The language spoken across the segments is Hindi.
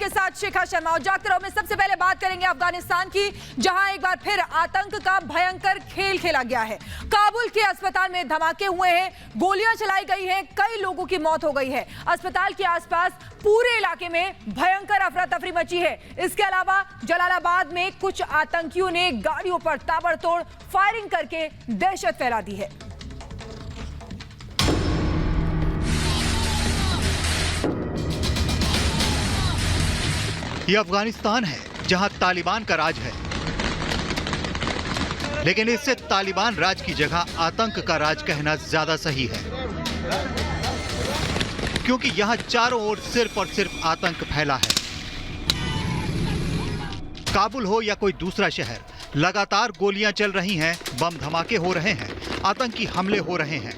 मेरे साथ शिखा शर्मा। और जागते रहो में सबसे पहले बात करेंगे अफगानिस्तान की, जहां एक बार फिर आतंक का भयंकर खेल खेला गया है। काबुल के अस्पताल में धमाके हुए हैं, गोलियां चलाई गई हैं, कई लोगों की मौत हो गई है। अस्पताल के आसपास पूरे इलाके में भयंकर अफरा तफरी मची है। इसके अलावा जलालाबाद में कुछ आतंकियों ने गाड़ियों पर ताबड़तोड़ फायरिंग करके दहशत फैला दी है। ये अफगानिस्तान है जहां तालिबान का राज है, लेकिन इससे तालिबान राज की जगह आतंक का राज कहना ज्यादा सही है, क्योंकि यहां चारों ओर सिर्फ और सिर्फ आतंक फैला है। काबुल हो या कोई दूसरा शहर, लगातार गोलियां चल रही हैं, बम धमाके हो रहे हैं, आतंकी हमले हो रहे हैं।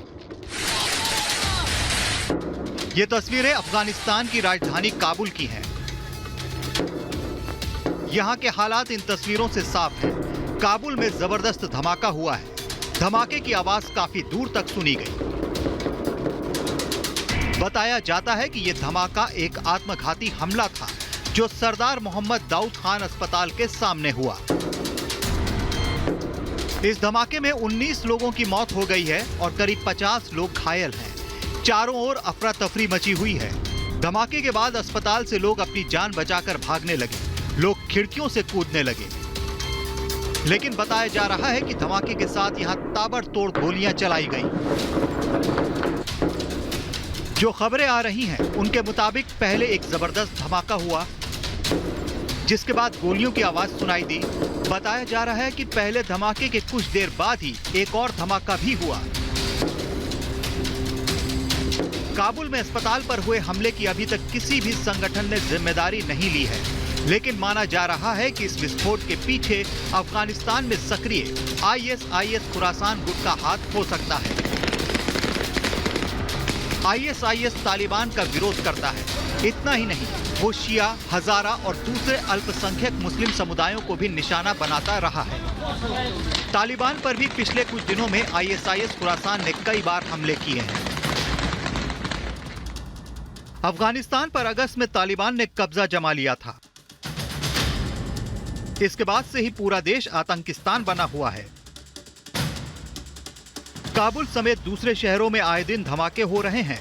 ये तस्वीरें अफगानिस्तान की राजधानी काबुल की हैं। यहां के हालात इन तस्वीरों से साफ हैं। काबुल में जबरदस्त धमाका हुआ है। धमाके की आवाज काफी दूर तक सुनी गई। बताया जाता है कि यह धमाका एक आत्मघाती हमला था जो सरदार मोहम्मद दाऊद खान अस्पताल के सामने हुआ। इस धमाके में 19 लोगों की मौत हो गई है और करीब 50 लोग घायल हैं। चारों ओर अफरा तफरी मची हुई है। धमाके के बाद अस्पताल से लोग अपनी जान बचाकर भागने लगे। लोग खिड़कियों से कूदने लगे, लेकिन बताया जा रहा है कि धमाके के साथ यहां ताबड़तोड़ गोलियां चलाई गईं। जो खबरें आ रही हैं उनके मुताबिक पहले एक जबरदस्त धमाका हुआ, जिसके बाद गोलियों की आवाज सुनाई दी। बताया जा रहा है कि पहले धमाके के कुछ देर बाद ही एक और धमाका भी हुआ। काबुल में अस्पताल पर हुए हमले की अभी तक किसी भी संगठन ने जिम्मेदारी नहीं ली है, लेकिन माना जा रहा है कि इस विस्फोट के पीछे अफगानिस्तान में सक्रिय आईएसआईएस खुरासान गुट का हाथ हो सकता है। आईएसआईएस तालिबान का विरोध करता है। इतना ही नहीं, वो शिया, हजारा और दूसरे अल्पसंख्यक मुस्लिम समुदायों को भी निशाना बनाता रहा है। तालिबान पर भी पिछले कुछ दिनों में आईएसआईएस खुरासान ने कई बार हमले किए हैं। अफगानिस्तान पर अगस्त में तालिबान ने कब्जा जमा लिया था। इसके बाद से ही पूरा देश आतंकिस्तान बना हुआ है। काबुल समेत दूसरे शहरों में आए दिन धमाके हो रहे हैं।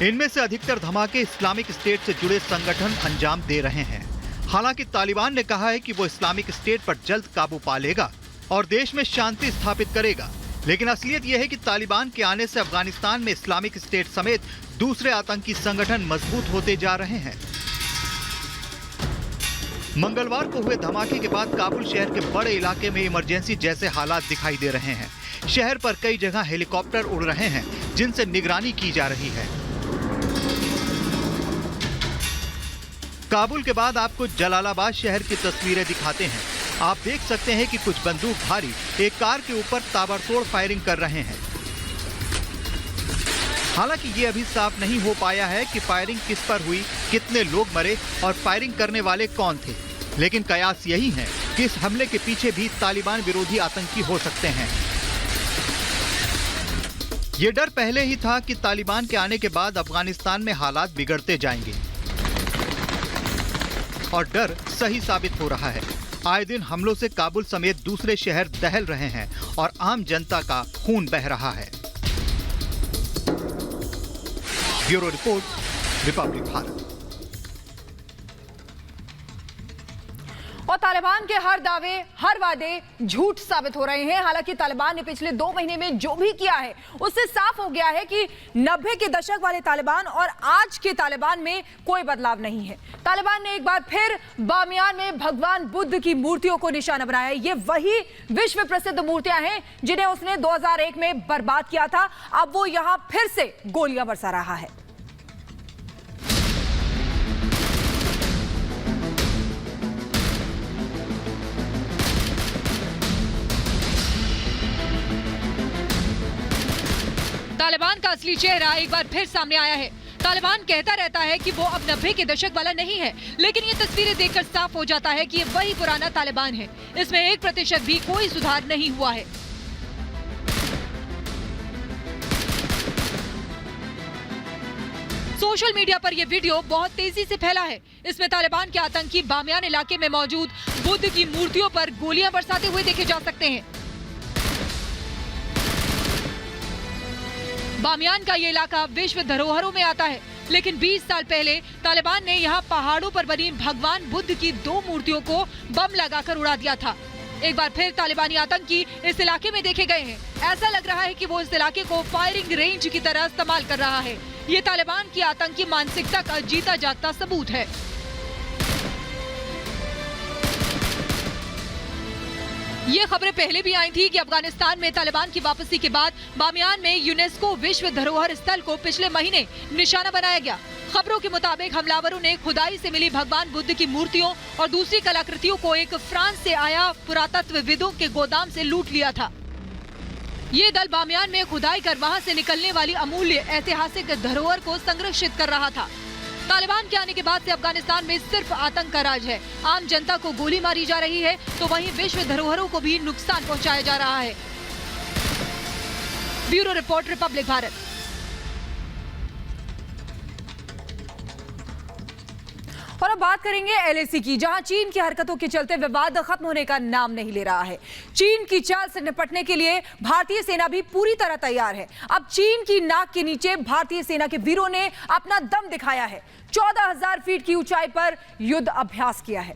इनमें से अधिकतर धमाके इस्लामिक स्टेट से जुड़े संगठन अंजाम दे रहे हैं। हालांकि तालिबान ने कहा है कि वो इस्लामिक स्टेट पर जल्द काबू पा लेगा और देश में शांति स्थापित करेगा, लेकिन असलियत यह है कि तालिबान के आने से अफगानिस्तान में इस्लामिक स्टेट समेत दूसरे आतंकी संगठन मजबूत होते जा रहे हैं। मंगलवार को हुए धमाके के बाद काबुल शहर के बड़े इलाके में इमरजेंसी जैसे हालात दिखाई दे रहे हैं। शहर पर कई जगह हेलीकॉप्टर उड़ रहे हैं, जिनसे निगरानी की जा रही है। काबुल के बाद आपको जलालाबाद शहर की तस्वीरें दिखाते हैं। आप देख सकते हैं कि कुछ बंदूकधारी एक कार के ऊपर ताबड़तोड़ फायरिंग कर रहे हैं। हालांकि ये अभी साफ नहीं हो पाया है कि फायरिंग किस पर हुई, कितने लोग मरे और फायरिंग करने वाले कौन थे, लेकिन कयास यही है कि इस हमले के पीछे भी तालिबान विरोधी आतंकी हो सकते हैं। ये डर पहले ही था कि तालिबान के आने के बाद अफगानिस्तान में हालात बिगड़ते जाएंगे, और डर सही साबित हो रहा है। आए दिन हमलों से काबुल समेत दूसरे शहर दहल रहे हैं और आम जनता का खून बह रहा है। Bureau report, Republic Bharat. और तालिबान के हर दावे, हर वादे झूठ साबित हो रहे हैं। हालांकि तालिबान ने पिछले 2 महीने में जो भी किया है उससे साफ हो गया है कि 90 के दशक वाले तालिबान और आज के तालिबान में कोई बदलाव नहीं है। तालिबान ने एक बार फिर बामियान में भगवान बुद्ध की मूर्तियों को निशाना बनाया। ये वही विश्व प्रसिद्ध मूर्तियां हैं जिन्हें उसने 2001 में बर्बाद किया था। अब वो यहां फिर से गोलियां बरसा रहा है। तालिबान का असली चेहरा एक बार फिर सामने आया है। तालिबान कहता रहता है कि वो अब 90 के दशक वाला नहीं है, लेकिन ये तस्वीरें देखकर साफ हो जाता है कि ये वही पुराना तालिबान है। इसमें 1% भी कोई सुधार नहीं हुआ है। सोशल मीडिया पर यह वीडियो बहुत तेजी से फैला है। इसमें तालिबान के आतंकी बामियान इलाके में मौजूद बुद्ध की मूर्तियों पर गोलियां बरसाते हुए देखे जा सकते हैं। बामियान का ये इलाका विश्व धरोहरों में आता है, लेकिन 20 साल पहले तालिबान ने यहाँ पहाड़ों पर बनी भगवान बुद्ध की 2 मूर्तियों को बम लगाकर उड़ा दिया था। एक बार फिर तालिबानी आतंकी इस इलाके में देखे गए हैं। ऐसा लग रहा है कि वो इस इलाके को फायरिंग रेंज की तरह इस्तेमाल कर रहा है। ये तालिबान की आतंकी मानसिकता का जीता जागता सबूत है। ये खबरें पहले भी आई थी कि अफगानिस्तान में तालिबान की वापसी के बाद बामियान में यूनेस्को विश्व धरोहर स्थल को पिछले महीने निशाना बनाया गया। खबरों के मुताबिक हमलावरों ने खुदाई से मिली भगवान बुद्ध की मूर्तियों और दूसरी कलाकृतियों को एक फ्रांस से आया पुरातत्वविदों के गोदाम से लूट लिया था। ये दल बामियान में खुदाई कर वहां से निकलने वाली अमूल्य ऐतिहासिक धरोहर को संरक्षित कर रहा था। तालिबान के आने के बाद से अफगानिस्तान में सिर्फ आतंक का राज है। आम जनता को गोली मारी जा रही है, तो वहीं विश्व धरोहरों को भी नुकसान पहुंचाया जा रहा है। Bureau report, Republic Bharat. और अब बात करेंगे एलएसी की, जहां चीन की हरकतों के चलते विवाद खत्म होने का नाम नहीं ले रहा है। चीन की चाल से निपटने के लिए भारतीय सेना भी पूरी तरह तैयार है। अब चीन की नाक के नीचे भारतीय सेना के वीरों ने अपना दम दिखाया है। 14,000 फीट की ऊंचाई पर युद्ध अभ्यास किया है।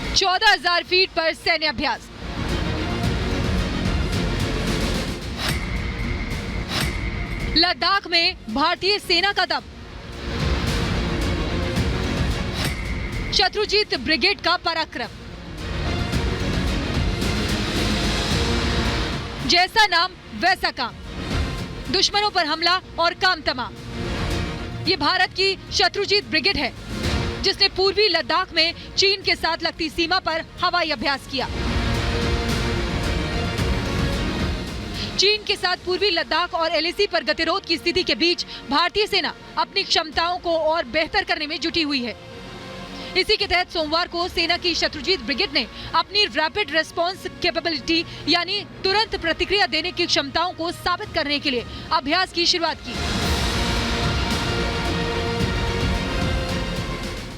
है 14,000 फीट पर सैन्य अभ्यास। लद्दाख में भारतीय सेना का दम। शत्रुजीत ब्रिगेड का पराक्रम। जैसा नाम वैसा काम, दुश्मनों पर हमला और काम तमाम। ये भारत की शत्रुजीत ब्रिगेड है, जिसने पूर्वी लद्दाख में चीन के साथ लगती सीमा पर हवाई अभ्यास किया। चीन के साथ पूर्वी लद्दाख और एलएसी पर गतिरोध की स्थिति के बीच भारतीय सेना अपनी क्षमताओं को और बेहतर करने में जुटी हुई है। इसी के तहत सोमवार को सेना की शत्रुजीत ब्रिगेड ने अपनी रैपिड रेस्पॉन्स कैपेबिलिटी यानी तुरंत प्रतिक्रिया देने की क्षमताओं को साबित करने के लिए अभ्यास की शुरुआत की।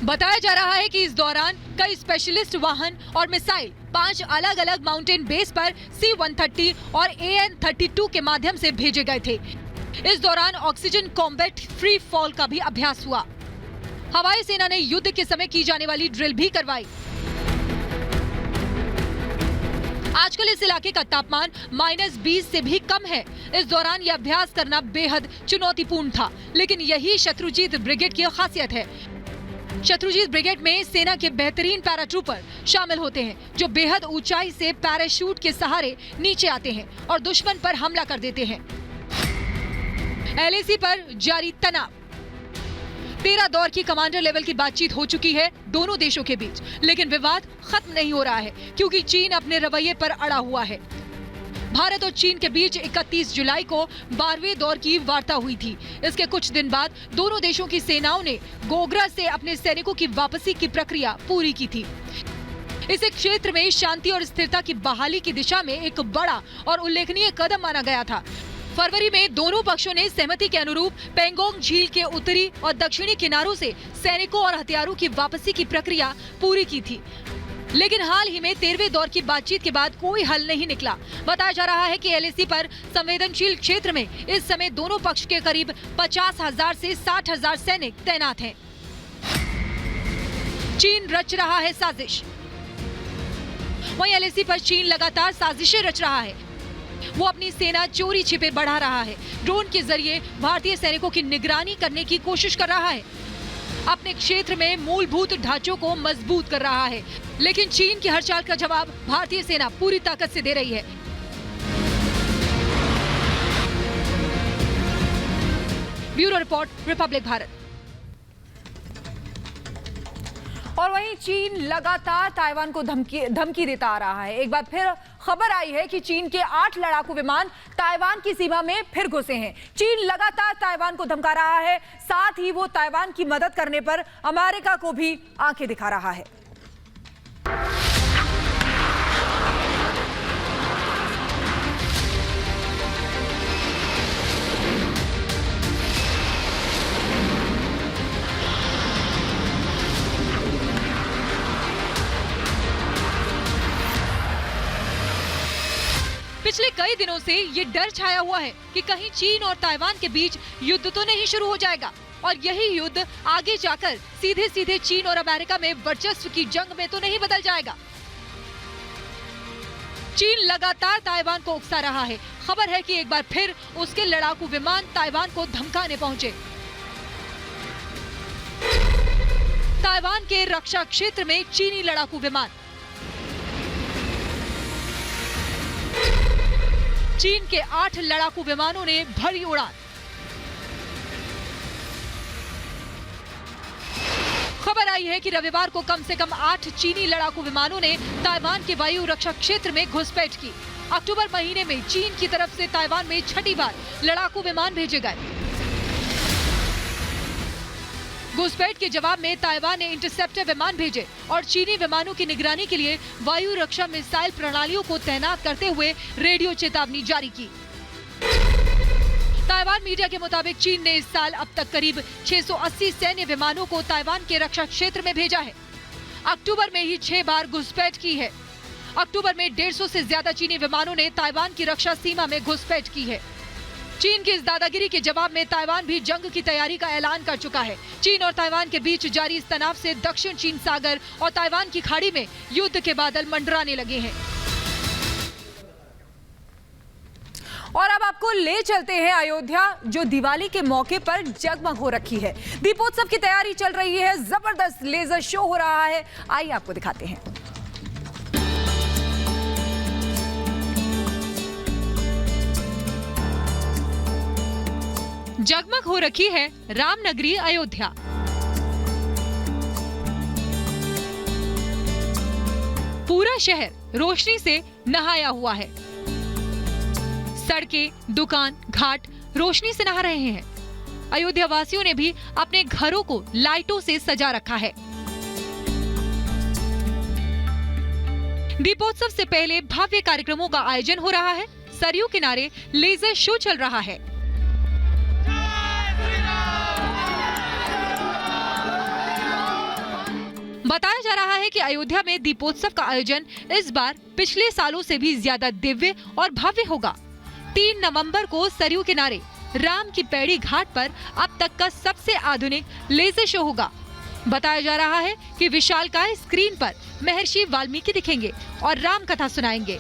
बताया जा रहा है कि इस दौरान कई स्पेशलिस्ट वाहन और मिसाइल 5 अलग अलग माउंटेन बेस पर C-130 और AN-32 के माध्यम से भेजे गए थे। इस दौरान ऑक्सीजन कॉम्बैट फ्री फॉल का भी अभ्यास हुआ। हवाई सेना ने युद्ध के समय की जाने वाली ड्रिल भी करवाई। आजकल इस इलाके का तापमान -20 से भी कम है। इस दौरान यह अभ्यास करना बेहद चुनौतीपूर्ण था, लेकिन यही शत्रुजीत ब्रिगेड की खासियत है। शत्रुजीत ब्रिगेड में सेना के बेहतरीन पैराट्रूपर शामिल होते हैं, जो बेहद ऊंचाई से पैराशूट के सहारे नीचे आते हैं और दुश्मन पर हमला कर देते हैं। एलएसी पर जारी तनाव। 13 दौर की कमांडर लेवल की बातचीत हो चुकी है दोनों देशों के बीच, लेकिन विवाद खत्म नहीं हो रहा है, क्योंकि चीन अपने रवैये पर अड़ा हुआ है। भारत और चीन के बीच 31 जुलाई को 12वें दौर की वार्ता हुई थी। इसके कुछ दिन बाद दोनों देशों की सेनाओं ने गोगरा से अपने सैनिकों की वापसी की प्रक्रिया पूरी की थी। इसे क्षेत्र में शांति और स्थिरता की बहाली की दिशा में एक बड़ा और उल्लेखनीय कदम माना गया था। फरवरी में दोनों पक्षों ने सहमति के अनुरूप पेंगोंग झील के उत्तरी और दक्षिणी किनारों से सैनिकों और हथियारों की वापसी की प्रक्रिया पूरी की थी। लेकिन हाल ही में 13वें दौर की बातचीत के बाद कोई हल नहीं निकला। बताया जा रहा है कि एलएसी पर संवेदनशील क्षेत्र में इस समय दोनों पक्ष के करीब 50,000 से 60,000 सैनिक तैनात हैं। चीन रच रहा है साजिश। वहीं एलएसी पर चीन लगातार साजिशें रच रहा है। वो अपनी सेना चोरी छिपे बढ़ा रहा है। ड्रोन के जरिए भारतीय सैनिकों की निगरानी करने की कोशिश कर रहा है। अपने क्षेत्र में मूलभूत ढांचों को मजबूत कर रहा है, लेकिन चीन की हर चाल का जवाब भारतीय सेना पूरी ताकत से दे रही है। Bureau report, Republic Bharat. और वहीं चीन लगातार ताइवान को धमकी देता आ रहा है। एक बार फिर खबर आई है कि चीन के 8 लड़ाकू विमान ताइवान की सीमा में फिर घुसे हैं। चीन लगातार ताइवान को धमका रहा है, साथ ही वो ताइवान की मदद करने पर अमेरिका को भी आंखें दिखा रहा है। कई दिनों से ये डर छाया हुआ है कि कहीं चीन और ताइवान के बीच युद्ध तो नहीं शुरू हो जाएगा और यही युद्ध आगे जाकर सीधे सीधे चीन और अमेरिका में वर्चस्व की जंग में तो नहीं बदल जाएगा। चीन लगातार ताइवान को उकसा रहा है। खबर है कि एक बार फिर उसके लड़ाकू विमान ताइवान को धमकाने पहुंचे। ताइवान के रक्षा क्षेत्र में चीनी लड़ाकू विमान। चीन के 8 लड़ाकू विमानों ने भरी उड़ान। खबर आई है कि रविवार को कम से कम 8 चीनी लड़ाकू विमानों ने ताइवान के वायु रक्षा क्षेत्र में घुसपैठ की। अक्टूबर महीने में चीन की तरफ से ताइवान में छठी बार लड़ाकू विमान भेजे गए। घुसपैठ के जवाब में ताइवान ने इंटरसेप्टर विमान भेजे और चीनी विमानों की निगरानी के लिए वायु रक्षा मिसाइल प्रणालियों को तैनात करते हुए रेडियो चेतावनी जारी की। ताइवान मीडिया के मुताबिक चीन ने इस साल अब तक करीब 680 सैन्य विमानों को ताइवान के रक्षा क्षेत्र में भेजा है। अक्टूबर में ही 6 बार घुसपैठ की है। अक्टूबर में 150 से ज्यादा चीनी विमानों ने ताइवान की रक्षा सीमा में घुसपैठ की है। चीन की इस दादागिरी के जवाब में ताइवान भी जंग की तैयारी का ऐलान कर चुका है। चीन और ताइवान के बीच जारी इस तनाव से दक्षिण चीन सागर और ताइवान की खाड़ी में युद्ध के बादल मंडराने लगे हैं। और अब आपको ले चलते हैं अयोध्या, जो दिवाली के मौके पर जगमग हो रखी है। दीपोत्सव की तैयारी चल रही है, जबरदस्त लेजर शो हो रहा है। आइए आपको दिखाते हैं। जगमग हो रखी है रामनगरी अयोध्या। पूरा शहर रोशनी से नहाया हुआ है। सड़कें, दुकान, घाट रोशनी से नहा रहे हैं। अयोध्या वासियों ने भी अपने घरों को लाइटों से सजा रखा है। दीपोत्सव से पहले भव्य कार्यक्रमों का आयोजन हो रहा है। सरयू किनारे लेजर शो चल रहा है। बताया जा रहा है कि अयोध्या में दीपोत्सव का आयोजन इस बार पिछले सालों से भी ज्यादा दिव्य और भव्य होगा। 3 नवंबर को सरयू किनारे राम की पैड़ी घाट पर अब तक का सबसे आधुनिक लेजर शो होगा। बताया जा रहा है कि विशालकाय स्क्रीन पर महर्षि वाल्मीकि दिखेंगे और राम कथा सुनाएंगे।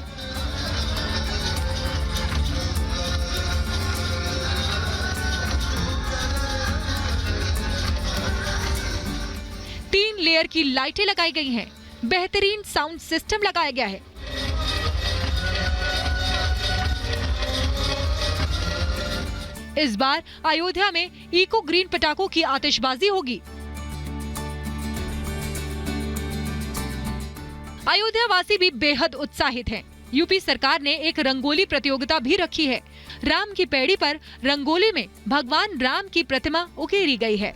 लेयर की लाइटें लगाई गई हैं। बेहतरीन साउंड सिस्टम लगाया गया है। इस बार अयोध्या में इको ग्रीन पटाखों की आतिशबाजी होगी। अयोध्या वासी भी बेहद उत्साहित हैं। यूपी सरकार ने एक रंगोली प्रतियोगिता भी रखी है। राम की पैड़ी पर रंगोली में भगवान राम की प्रतिमा उकेरी गई है।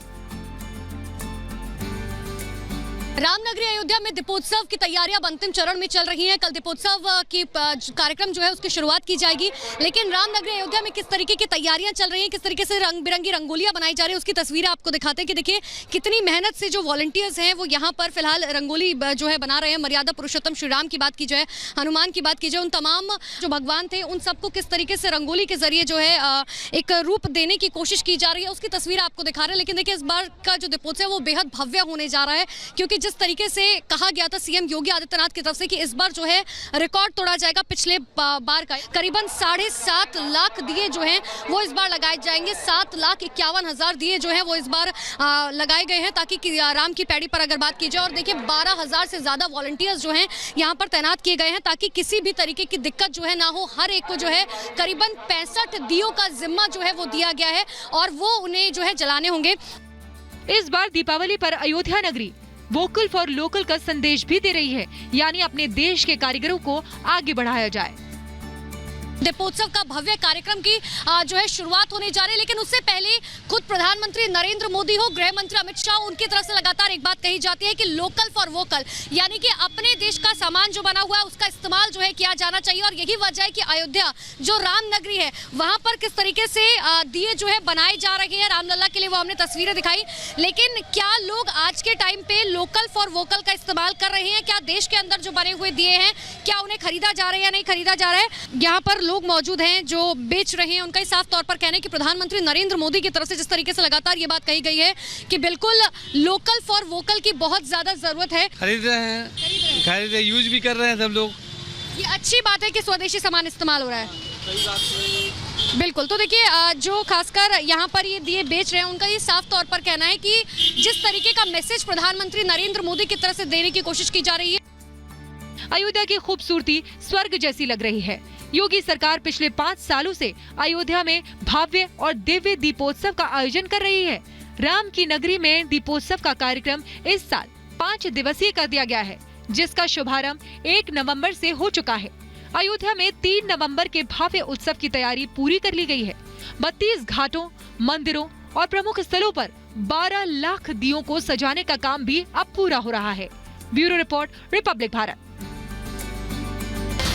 रामनगरी अयोध्या में दीपोत्सव की तैयारियां अंतिम चरण में चल रही हैं। कल दीपोत्सव की कार्यक्रम जो है उसकी शुरुआत की जाएगी, लेकिन रामनगरी अयोध्या में किस तरीके की तैयारियां चल रही हैं, किस तरीके से रंग बिरंगी रंगोलियां बनाई जा रही है, उसकी तस्वीरें आपको दिखाते हैं कि देखिए कितनी मेहनत से जो वॉलंटियर्स हैं वो यहाँ पर फिलहाल रंगोली जो है बना रहे हैं। मर्यादा पुरुषोत्तम श्री राम की बात की जाए, हनुमान की बात की जाए, उन तमाम जो भगवान थे उन सबको किस तरीके से रंगोली के जरिए जो है एक रूप देने की कोशिश की जा रही है, उसकी तस्वीर आपको दिखा रहे हैं। लेकिन देखिए इस बार का जो दीपोत्सव है वो बेहद भव्य होने जा रहा है, क्योंकि जिस तरीके से कहा गया था सीएम योगी आदित्यनाथ की तरफ से कि इस बार जो है रिकॉर्ड तोड़ा जाएगा। पिछले बार का करीबन 7.5 लाख दिए जो हैं वो इस बार लगाए जाएंगे। 7,51,000 दिए जो हैं वो इस बार लगाए गए हैं, ताकि राम की पैड़ी पर अगर बात की जाए। और देखिए 12,000 से ज्यादा वॉलंटियर्स जो हैं यहाँ पर तैनात किए गए हैं, ताकि किसी भी तरीके की दिक्कत जो है ना हो। हर एक को जो है करीबन 65 दियों का जिम्मा जो है वो दिया गया है और वो उन्हें जो है जलाने होंगे। इस बार दीपावली पर अयोध्या नगरी वोकल फॉर लोकल का संदेश भी दे रही है, यानी अपने देश के कारीगरों को आगे बढ़ाया जाए। दीपोत्सव का भव्य कार्यक्रम की जो है शुरुआत होने जा रही है, लेकिन उससे पहले खुद प्रधानमंत्री नरेंद्र मोदी हो, गृह मंत्री अमित शाह, उनकी तरफ से लगातार एक बात कही जाती है कि लोकल फॉर वोकल, यानी कि अपने देश का सामान जो बना हुआ है उसका इस्तेमाल जो है किया जाना चाहिए। और यही वजह है कि अयोध्या जो राम नगरी है वहां पर किस तरीके से दिए जो है बनाए जा रहे हैं रामलला के लिए, वो हमने तस्वीरें दिखाई। लेकिन क्या लोग आज के टाइम पे लोकल फॉर वोकल का इस्तेमाल कर रहे हैं? क्या देश के अंदर जो बने हुए दिए हैं क्या उन्हें खरीदा जा रहा है या नहीं खरीदा जा रहा है? यहाँ पर लोग मौजूद हैं जो बेच रहे हैं, उनका ही साफ तौर पर कहना है कि प्रधानमंत्री नरेंद्र मोदी की तरफ से जिस तरीके से लगातार ये बात कही गई है कि बिल्कुल लोकल फॉर वोकल की बहुत ज्यादा जरूरत है। खरीद रहे हैं, यूज भी कर रहे हैं सब लोग। ये अच्छी बात है कि स्वदेशी सामान इस्तेमाल हो रहा है। बिल्कुल, तो देखिए जो खासकर यहाँ पर ये दिए बेच रहे हैं उनका ये साफ तौर पर कहना है कि जिस तरीके का मैसेज प्रधानमंत्री नरेंद्र मोदी की तरफ से देने की कोशिश की जा रही है। अयोध्या की खूबसूरती स्वर्ग जैसी लग रही है। योगी सरकार पिछले 5 सालों से अयोध्या में भव्य और दिव्य दीपोत्सव का आयोजन कर रही है। राम की नगरी में दीपोत्सव का कार्यक्रम इस साल 5 दिवसीय कर दिया गया है, जिसका शुभारंभ 1 नवंबर से हो चुका है। अयोध्या में 3 नवंबर के भव्य उत्सव की तैयारी पूरी कर ली गई है। 32 घाटों, मंदिरों और प्रमुख स्थलों पर 12 लाख दियों को सजाने का काम भी अब पूरा हो रहा है। Bureau report, Republic Bharat.